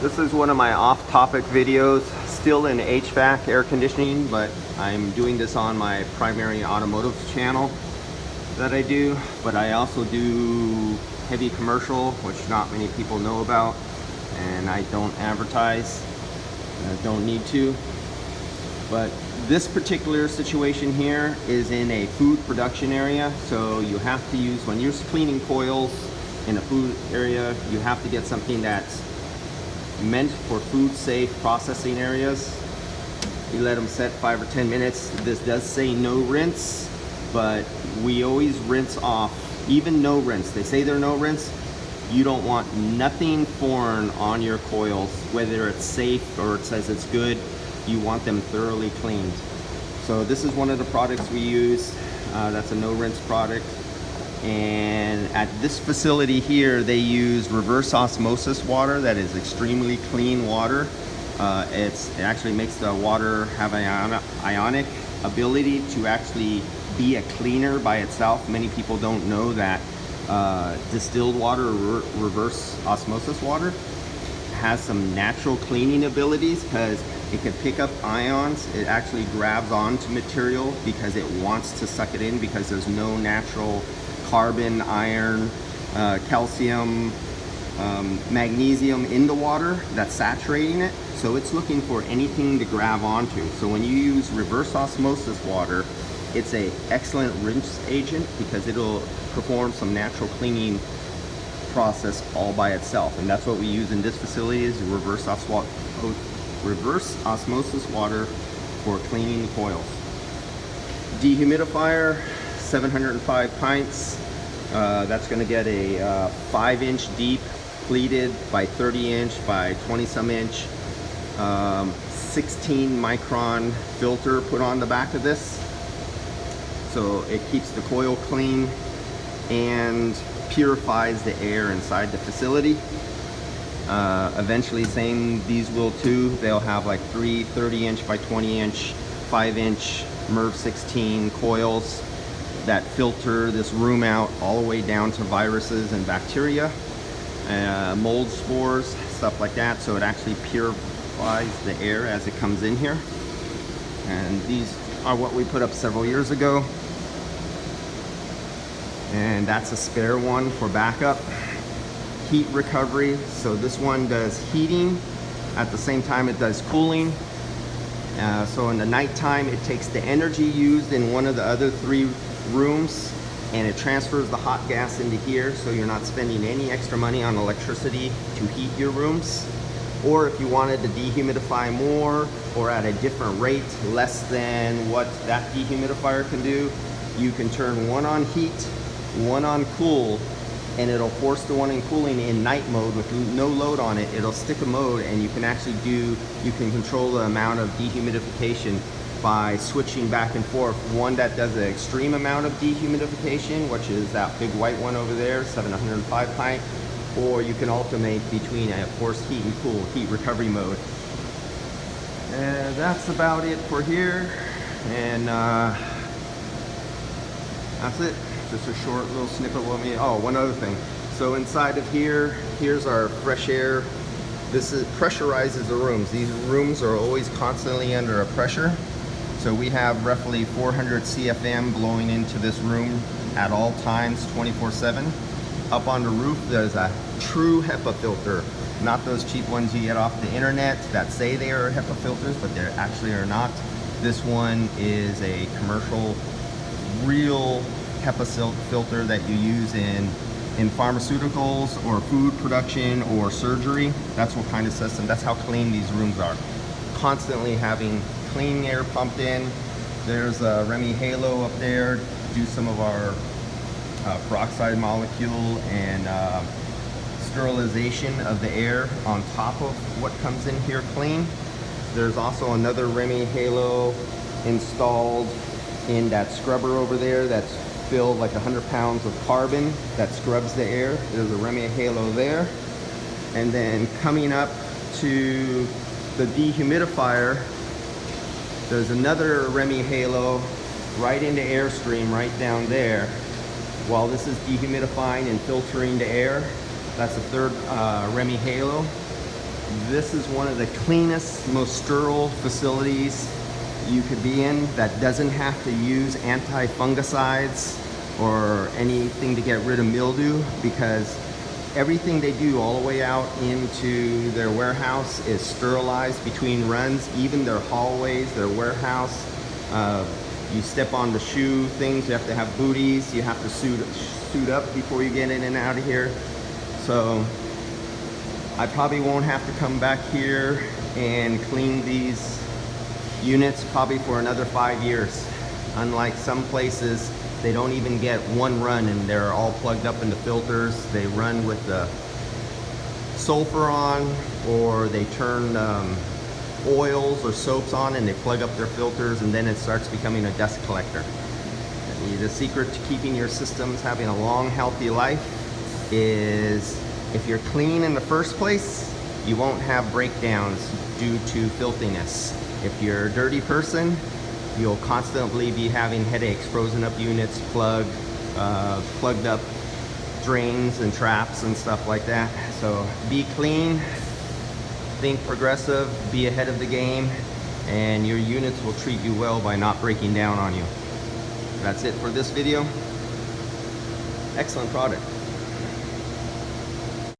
This is one of my off-topic videos, still in HVAC air conditioning, but I'm doing this on my primary automotive channel that I do, but I also do heavy commercial, which not many people know about, and I don't advertise, and I don't need to. But this particular situation here is in a food production area, so you have to use, when you're cleaning coils in a food area, you have to get something that's meant for food safe processing areas. You let them set 5 or 10 minutes. This does say no rinse, but we always rinse off, even no rinse. They say they're no rinse. You don't want nothing foreign on your coils, whether it's safe or it says it's good. You want them thoroughly cleaned. So this is one of the products we use. That's a no rinse product. And at this facility here, they use reverse osmosis water that is extremely clean water. It actually makes the water have an ionic ability to actually be a cleaner by itself. Many people don't know that distilled water, reverse osmosis water, has some natural cleaning abilities because it can pick up ions. It actually grabs onto material because it wants to suck it in, because there's no natural carbon, iron, calcium, magnesium in the water that's saturating it. So it's looking for anything to grab onto. So when you use reverse osmosis water, it's an excellent rinse agent because it'll perform some natural cleaning process all by itself. And that's what we use in this facility, is reverse osmosis water for cleaning the coils. Dehumidifier, 705 pints. That's going to get a 5-inch deep pleated by 30-inch by 20-some inch 16 micron filter put on the back of this. So it keeps the coil clean and purifies the air inside the facility. Eventually, these will too. They'll have like 3 30-inch by 20-inch, 5-inch MERV 16 coils that filter this room out all the way down to viruses and bacteria, mold spores, stuff like that. So it actually purifies the air as it comes in here. And these are what we put up several years ago. And that's a spare one for backup. Heat recovery. So this one does heating at the same time it does cooling. So in the nighttime, it takes the energy used in one of the other 3 rooms and it transfers the hot gas into here, so you're not spending any extra money on electricity to heat your rooms. Or if you wanted to dehumidify more or at a different rate, less than what that dehumidifier can do, you can turn one on heat, one on cool, and it'll force the one in cooling in night mode with no load on it. It'll stick a mode, and you can actually control the amount of dehumidification by switching back and forth. One that does an extreme amount of dehumidification, which is that big white one over there, 705 pint, or you can alternate between a forced heat and cool heat recovery mode. And that's about it for here. And that's it. Just a short little snippet with me. Oh, one other thing. So inside of here, here's our fresh air. This pressurizes the rooms. These rooms are always constantly under a pressure. So we have roughly 400 CFM blowing into this room at all times, 24/7. Up on the roof, there's a true HEPA filter, not those cheap ones you get off the internet that say they are HEPA filters, but they actually are not. This one is a commercial, real HEPA filter that you use in pharmaceuticals or food production or surgery. That's what kind of system, that's how clean these rooms are. Constantly having clean air pumped in. There's a Remy Halo up there, do some of our peroxide molecule and sterilization of the air on top of what comes in here clean. There's also another Remy Halo installed in that scrubber over there that's filled like 100 pounds of carbon that scrubs the air. There's a Remy Halo there. And then coming up to the dehumidifier, there's another Remy Halo right into airstream right down there. While this is dehumidifying and filtering the air, that's the third Remy Halo. This is one of the cleanest, most sterile facilities you could be in that doesn't have to use anti-fungicides or anything to get rid of mildew, because everything they do all the way out into their warehouse is sterilized between runs, even their hallways, their warehouse. You step on the shoe things, you have to have booties, you have to suit up before you get in and out of here. So I probably won't have to come back here and clean these units probably for another 5 years. Unlike some places, they don't even get one run and they're all plugged up into filters. They run with the sulfur on, or they turn oils or soaps on and they plug up their filters, and then it starts becoming a dust collector. The secret to keeping your systems having a long, healthy life is if you're clean in the first place, you won't have breakdowns due to filthiness. If you're a dirty person, you'll constantly be having headaches, frozen up units, plugged up drains and traps and stuff like that. So be clean, think progressive, be ahead of the game, and your units will treat you well by not breaking down on you. That's it for this video. Excellent product.